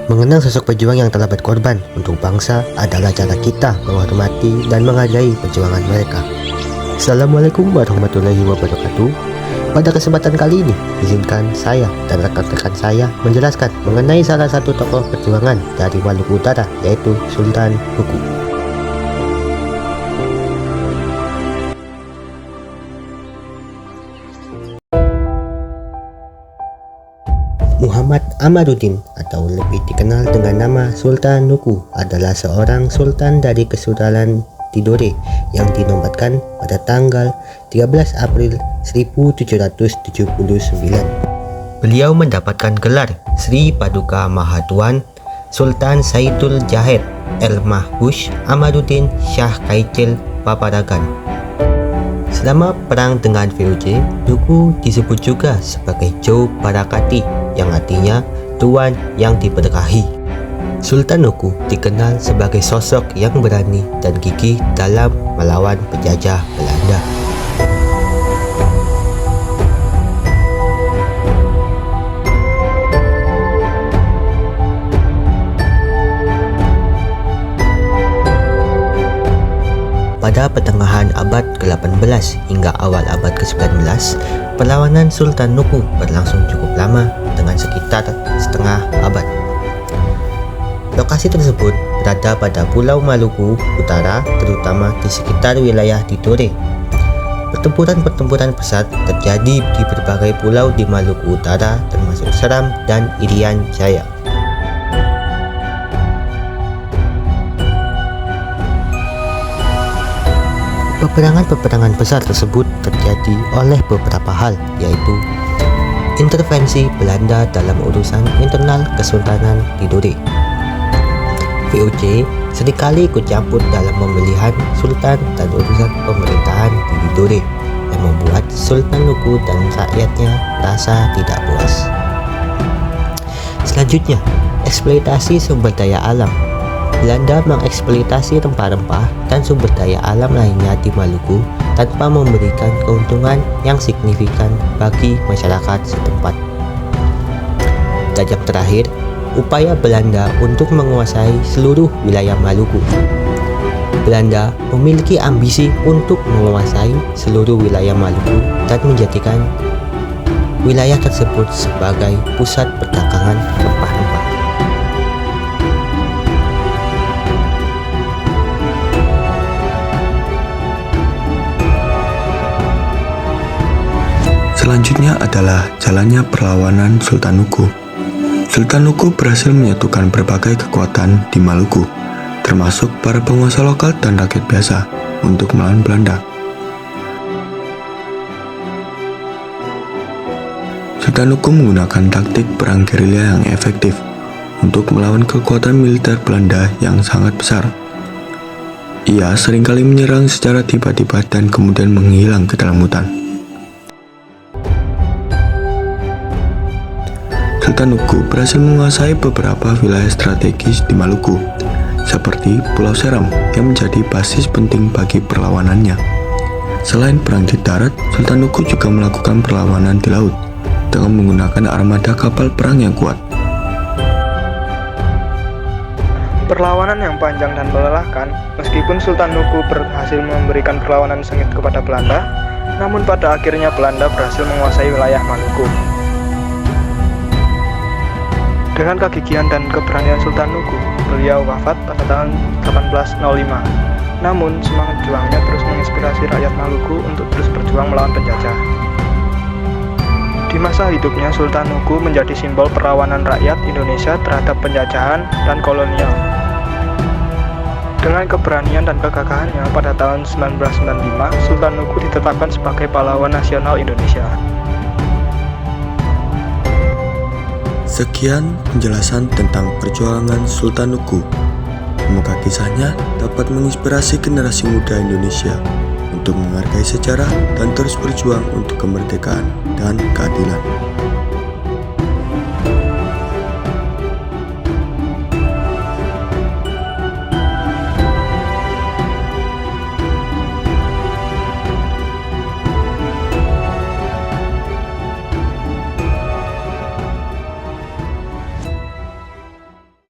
Mengenang sosok pejuang yang telah berkorban untuk bangsa adalah cara kita menghormati dan menghargai perjuangan mereka. Assalamualaikum warahmatullahi wabarakatuh. Pada kesempatan kali ini, izinkan saya dan rekan-rekan saya menjelaskan mengenai salah satu tokoh perjuangan dari Maluku Utara, yaitu Sultan Nuku. Muhammad Amaruddin atau lebih dikenal dengan nama Sultan Nuku adalah seorang sultan dari Kesultanan Tidore yang dinobatkan pada tanggal 13 April 1779. Beliau mendapatkan gelar Sri Paduka Mahatuan Sultan Saidul Jahed El Mahbush Amaruddin Shah Kaichil Paparagan. Selama perang dengan VOC, Nuku disebut juga sebagai Joe Barakati, yang artinya tuan yang diberkahi. Sultan Nuku dikenal sebagai sosok yang berani dan gigih dalam melawan penjajah Belanda. Pada pertengahan abad ke-18 hingga awal abad ke-19, perlawanan Sultan Nuku berlangsung cukup lama dengan sekitar setengah abad. Lokasi tersebut berada pada Pulau Maluku Utara, terutama di sekitar wilayah Tidore. Pertempuran-pertempuran besar terjadi di berbagai pulau di Maluku Utara, termasuk Seram dan Irian Jaya. Peperangan-peperangan besar tersebut terjadi oleh beberapa hal, yaitu intervensi Belanda dalam urusan internal Kesultanan Tidore. VOC seringkali ikut campur dalam pemilihan sultan dan urusan pemerintahan di Tidore, yang membuat Sultan Nuku dan rakyatnya merasa tidak puas. Selanjutnya, eksploitasi sumber daya alam. Belanda mengeksploitasi rempah-rempah dan sumber daya alam lainnya di Maluku tanpa memberikan keuntungan yang signifikan bagi masyarakat setempat. Dan yang terakhir, upaya Belanda untuk menguasai seluruh wilayah Maluku. Belanda memiliki ambisi untuk menguasai seluruh wilayah Maluku dan menjadikan wilayah tersebut sebagai pusat perdagangan rempah-rempah. Selanjutnya adalah jalannya perlawanan Sultan Nuku. Sultan Nuku berhasil menyatukan berbagai kekuatan di Maluku, termasuk para penguasa lokal dan rakyat biasa, untuk melawan Belanda. Sultan Nuku menggunakan taktik perang gerilya yang efektif untuk melawan kekuatan militer Belanda yang sangat besar. Ia seringkali menyerang secara tiba-tiba dan kemudian menghilang ke dalam hutan. Sultan Nuku berhasil menguasai beberapa wilayah strategis di Maluku, seperti Pulau Seram yang menjadi basis penting bagi perlawanannya. Selain perang di darat, Sultan Nuku juga melakukan perlawanan di laut dengan menggunakan armada kapal perang yang kuat. Perlawanan yang panjang dan melelahkan, meskipun Sultan Nuku berhasil memberikan perlawanan sengit kepada Belanda, namun pada akhirnya Belanda berhasil menguasai wilayah Maluku. Dengan kegigihan dan keberanian Sultan Nuku, beliau wafat pada tahun 1805. Namun, semangat juangnya terus menginspirasi rakyat Maluku untuk terus berjuang melawan penjajah. Di masa hidupnya, Sultan Nuku menjadi simbol perlawanan rakyat Indonesia terhadap penjajahan dan kolonial. Dengan keberanian dan kegagahannya, pada tahun 1995, Sultan Nuku ditetapkan sebagai pahlawan nasional Indonesia. Sekian penjelasan tentang perjuangan Sultan Nuku. Semoga kisahnya dapat menginspirasi generasi muda Indonesia untuk menghargai sejarah dan terus berjuang untuk kemerdekaan dan keadilan.